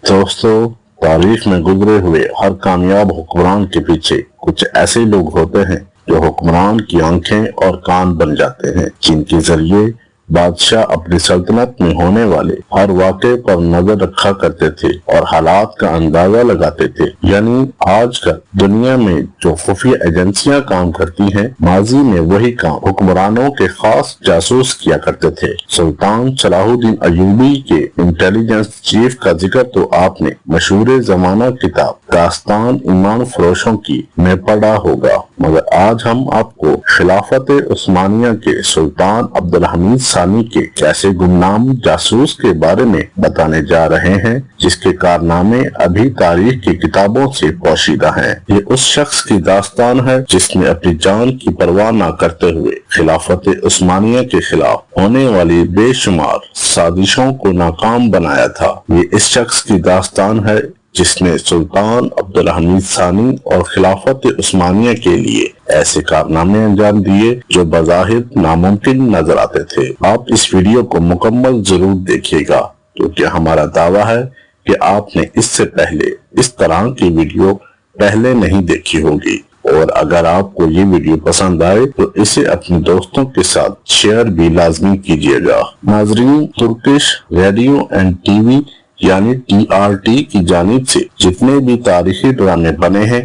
दोस्तों, तारीख में गुजरे हुए हर कामयाब हुक्मरान के पीछे कुछ ऐसे लोग होते हैं जो हुक्मरान की आंखें और कान बन जाते हैं, जिनके जरिए बादशाह अपनी सल्तनत में होने वाले हर वाक़े पर नजर रखा करते थे और हालात का अंदाजा लगाते थे। यानी आजकल दुनिया में जो खुफिया एजेंसियां काम करती हैं, माजी में वही काम हुक्मरानों के खास जासूस किया करते थे। सुल्तान सलाहुद्दीन अय्यूबी के इंटेलिजेंस चीफ का जिक्र तो आपने मशहूर जमाना किताब दास्तान ईमान फरोशों की में पढ़ा होगा, मगर आज हम आपको खिलाफत उस्मानिया के सुल्तान अब्दुल हमीद सानी के ऐसे गुमनाम जासूस के बारे में बताने जा रहे हैं जिसके कारनामे अभी तारीख की किताबों से पोशीदा हैं। ये उस शख्स की दास्तान है जिसने अपनी जान की परवाह न करते हुए खिलाफत उस्मानिया के खिलाफ होने वाली बेशुमार साजिशों को नाकाम बनाया था। ये इस शख्स की दास्तान है जिसने सुल्तान अब्दुल हमीद सानी और खिलाफत उस्मानिया के लिए ऐसे कारनामे अंजाम दिए जो बज़ाहिर नामुमकिन नजर आते थे। आप इस वीडियो को मुकम्मल जरूर देखिएगा, क्योंकि हमारा दावा है कि आपने इससे पहले इस तरह की वीडियो पहले नहीं देखी होगी। और अगर आपको ये वीडियो पसंद आए तो इसे अपने दोस्तों के साथ शेयर भी लाजमी कीजिएगा। नाजरीन, तुर्किश रेडियो एंड टीवी यानी TRT की जानिब से जितने भी तारीखी ड्रामे बने हैं,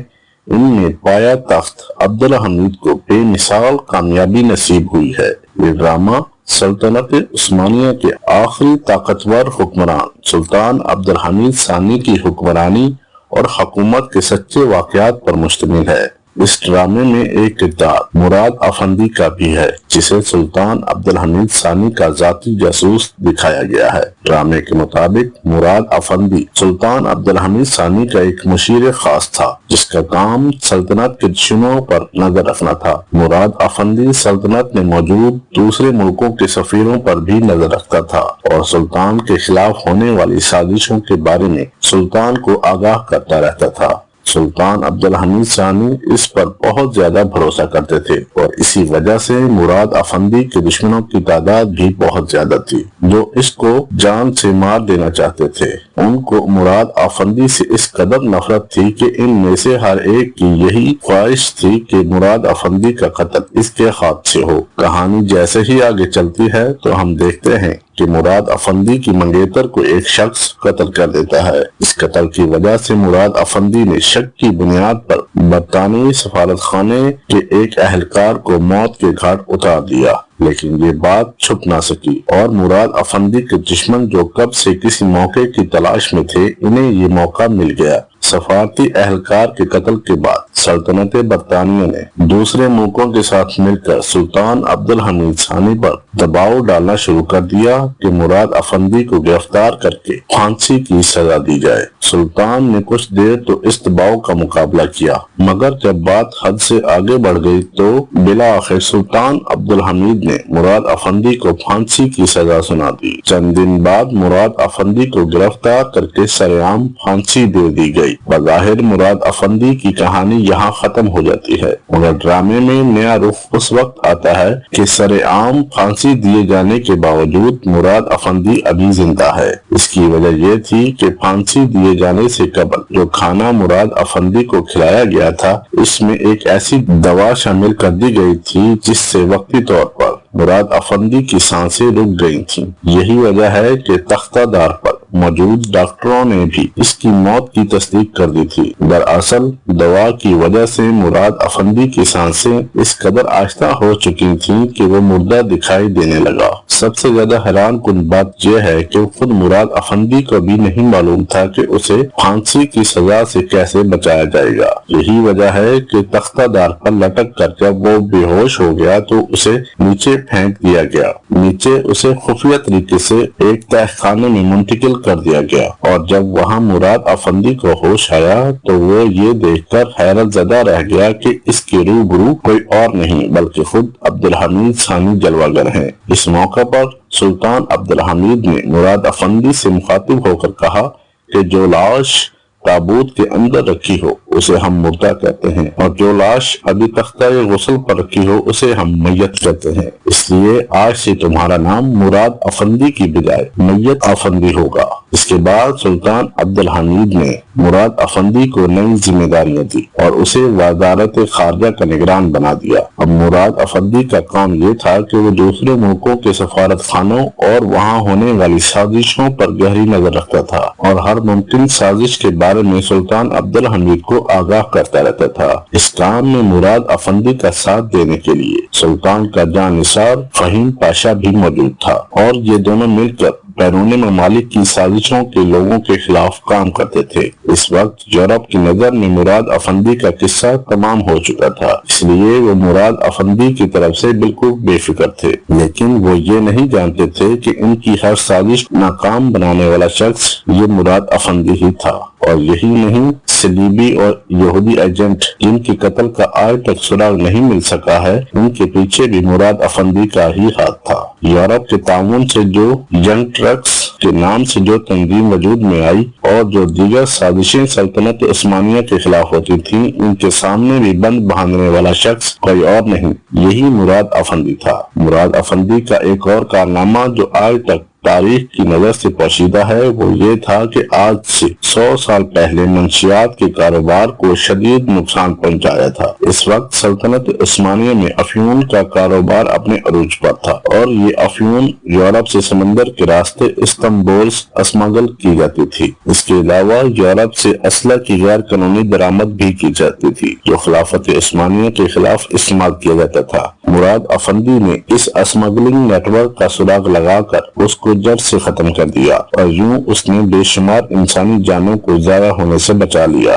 इनमें पाया तख्त अब्दुल हमीद को बेमिसाल कामयाबी नसीब हुई है। ये ड्रामा सल्तनत उस्मानिया के आखिरी ताकतवर हुक्मरान सुल्तान अब्दुल हमीद सानी की हुक्मरानी और हुकूमत के सच्चे वाकयात पर मुश्तमिल है। इस ड्रामे में एक किरदार मुराद अफंदी का भी है, जिसे सुल्तान अब्दुल हमीद सानी का जाती जासूस दिखाया गया है। ड्रामे के मुताबिक मुराद अफंदी सुल्तान अब्दुल हमीद सानी का एक मुशीर खास था, जिसका काम सल्तनत के दुश्मनों पर नजर रखना था। मुराद अफंदी सल्तनत में मौजूद दूसरे मुल्कों के सफीरों पर भी नजर रखता था और सुल्तान के खिलाफ होने वाली साजिशों के बारे में सुल्तान को आगाह करता रहता था। सुल्तान अब्दुल हमीद सानी इस पर बहुत ज्यादा भरोसा करते थे और इसी वजह से मुराद अफंदी के दुश्मनों की तादाद भी बहुत ज्यादा थी, जो इसको जान से मार देना चाहते थे। उनको मुराद अफंदी से इस कदर नफरत थी कि इनमें से हर एक की यही ख्वाहिश थी कि मुराद अफंदी का कत्ल इसके हाथ से हो। कहानी जैसे ही आगे चलती है तो हम देखते हैं कि मुराद अफंदी की मंगेतर को एक शख्स कत्ल कर देता है। इस कत्ल की वजह से मुराद अफंदी ने शक की बुनियाद पर बरतानवी सफारत खाने के एक अहलकार को मौत के घाट उतार दिया, लेकिन ये बात छुप ना सकी और मुराद अफंदी के दुश्मन जो कब से किसी मौके की तलाश में थे, इन्हें ये मौका मिल गया। सफारती अहलकार के कत्ल के बाद सल्तनत बरतानिया ने दूसरे मुल्कों के साथ मिलकर सुल्तान अब्दुल हमीद सानी पर दबाव डालना शुरू कर दिया कि मुराद अफंदी को गिरफ्तार करके फांसी की सजा दी जाए। सुल्तान ने कुछ देर तो इस दबाव का मुकाबला किया, मगर जब बात हद से आगे बढ़ गई तो बिला आखिर सुल्तान अब्दुल हमीद ने मुराद अफंदी को फांसी की सजा सुना दी। चंद दिन बाद मुराद अफंदी को गिरफ्तार करके सरेआम फांसी दे दी गई। बज़ाहिर मुराद अफंदी की कहानी यहाँ खत्म हो जाती है, मगर ड्रामे में नया रुख उस वक्त आता है कि सरेआम फांसी दिए जाने के बावजूद मुराद अफंदी अभी जिंदा है। इसकी वजह यह थी कि फांसी दिए जाने से कबल जो खाना मुराद अफंदी को खिलाया गया था, इसमें एक ऐसी दवा शामिल कर दी गई थी जिससे वक्ती तौर पर मुराद अफंदी की सांसें रुक गई थीं। यही वजह है कि तख्तादार पर मौजूद डॉक्टरों ने भी इसकी मौत की तस्दीक कर दी थी। दरअसल दवा की वजह से मुराद अफंदी की सांसें इस कदर आहिस्ता हो चुकी थीं कि वो मुर्दा दिखाई देने लगा। सबसे ज्यादा हैरान कुन बात यह है कि खुद मुराद अफंदी को भी नहीं मालूम था कि उसे फांसी की सजा से कैसे बचाया जाएगा। यही वजह है कि तख्तादार पर लटक कर जब वो बेहोश हो गया तो उसे नीचे फेंक दिया गया। नीचे उसे खुफिया तरीके से एक तहखाने में मुंतकिल कर दिया गया और जब वहाँ मुराद अफंदी को होश आया तो वो ये देखकर हैरत ज़दा रह गया कि इसके रूबरू कोई और नहीं बल्कि खुद अब्दुल हमीद सानी जलवागर हैं। इस मौका पर सुल्तान अब्दुल हमीद ने मुराद अफंदी से मुखातिब होकर कहा कि जो लाश ताबूत के अंदर रखी हो उसे हम मुर्दा कहते हैं और जो लाश अभी तख्ता गुस्ल पर रखी हो उसे हम मैयत कहते हैं। इसलिए आज से तुम्हारा नाम मुराद अफंदी की बजाय मैयत अफंदी होगा। اس کے بعد سلطان عبدالحمید نے مراد افندی کو نئی ذمہ داریاں دی اور اسے وزارت خارجہ کا نگران بنا دیا۔ اب مراد افندی کا کام یہ تھا کہ وہ دوسرے ملکوں کے سفارت خانوں اور وہاں ہونے والی سازشوں پر گہری نظر رکھتا تھا اور ہر ممکن سازش کے بارے میں سلطان عبدالحمید کو آگاہ کرتا رہتا تھا۔ اس کام میں مراد افندی کا ساتھ دینے کے لیے سلطان کا جانثار فہیم پاشا بھی موجود تھا اور یہ دونوں مل کر بیرون ممالک کی سازشوں کے لوگوں کے خلاف کام کرتے تھے۔ اس وقت یورپ کی نظر میں مراد افندی کا قصہ تمام ہو چکا تھا، اس لیے وہ مراد افندی کی طرف سے بالکل بے فکر تھے، لیکن وہ یہ نہیں جانتے تھے کہ ان کی ہر سازش ناکام بنانے والا شخص یہ مراد افندی ہی تھا۔ اور یہی نہیں، صلیبی اور یہودی ایجنٹ جن کے قتل کا آج تک سراغ نہیں مل سکا ہے، ان کے پیچھے بھی مراد افندی کا ہی ہاتھ تھا۔ یورپ کے تعاون سے جو ینگ ٹرکس کے نام سے جو تنظیم وجود میں آئی اور جو دیگر سازشیں سلطنت عثمانیہ کے خلاف ہوتی تھیں، ان کے سامنے بھی بند باندھنے والا شخص کوئی اور نہیں، یہی مراد افندی تھا۔ مراد افندی کا ایک اور کارنامہ جو آج تک تاریخ کی نظر سے پوشیدہ ہے وہ یہ تھا کہ آج سے 100 سال پہلے منشیات کے کاروبار کو شدید نقصان پہنچایا تھا۔ اس وقت سلطنت عثمانیہ میں افیون کا کاروبار اپنے عروج پر تھا اور یہ افیون یورپ سے سمندر کے راستے استنبول اسمگل کی جاتی تھی۔ اس کے علاوہ یورپ سے اسلحہ کی غیر قانونی درآمد بھی کی جاتی تھی جو خلافت عثمانیہ کے خلاف استعمال کیا جاتا تھا۔ مراد افندی نے اس اسمگلنگ نیٹ ورک کا سراغ لگا کر اس کو جڑ سے ختم کر دیا اور یوں اس نے بے شمار انسانی جانوں کو ضائع ہونے سے بچا لیا۔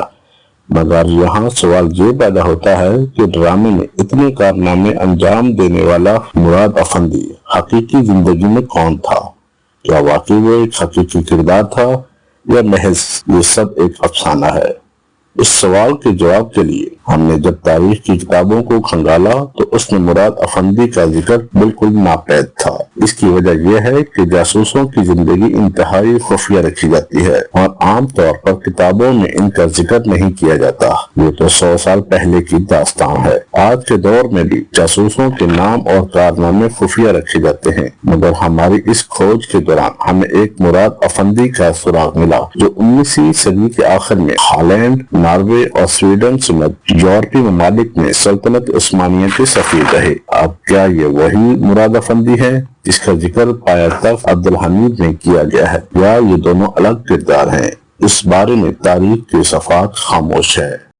مگر یہاں سوال یہ پیدا ہوتا ہے کہ ڈرامے میں اتنے کارنامے انجام دینے والا مراد افندی حقیقی زندگی میں کون تھا؟ کیا واقعی وہ ایک حقیقی کردار تھا یا محض یہ سب ایک افسانہ ہے؟ اس سوال کے جواب کے لیے ہم نے جب تاریخ کی کتابوں کو کھنگالا تو اس میں مراد افندی کا ذکر بالکل ناپید تھا۔ اس کی وجہ یہ ہے کہ جاسوسوں کی زندگی انتہائی خفیہ رکھی جاتی ہے اور عام طور پر کتابوں میں ان کا ذکر نہیں کیا جاتا۔ یہ تو 100 سال پہلے کی داستان ہے۔ آج کے دور میں بھی جاسوسوں کے نام اور کارنامے خفیہ رکھے جاتے ہیں، مگر ہماری اس کھوج کے دوران ہمیں ایک مراد افندی کا سراغ ملا جو 19ویں صدی کے آخر میں ہالینڈ، ناروے اور سویڈن سمیت یورپی ممالک میں سلطنت عثمانیہ کے سفیر رہے۔ اب کیا یہ وہی مراد افندی ہے جس کا ذکر پایا تخت عبدالحمید میں کیا گیا ہے، یا یہ دونوں الگ کردار ہیں؟ اس بارے میں تاریخ کے صفحات خاموش ہے۔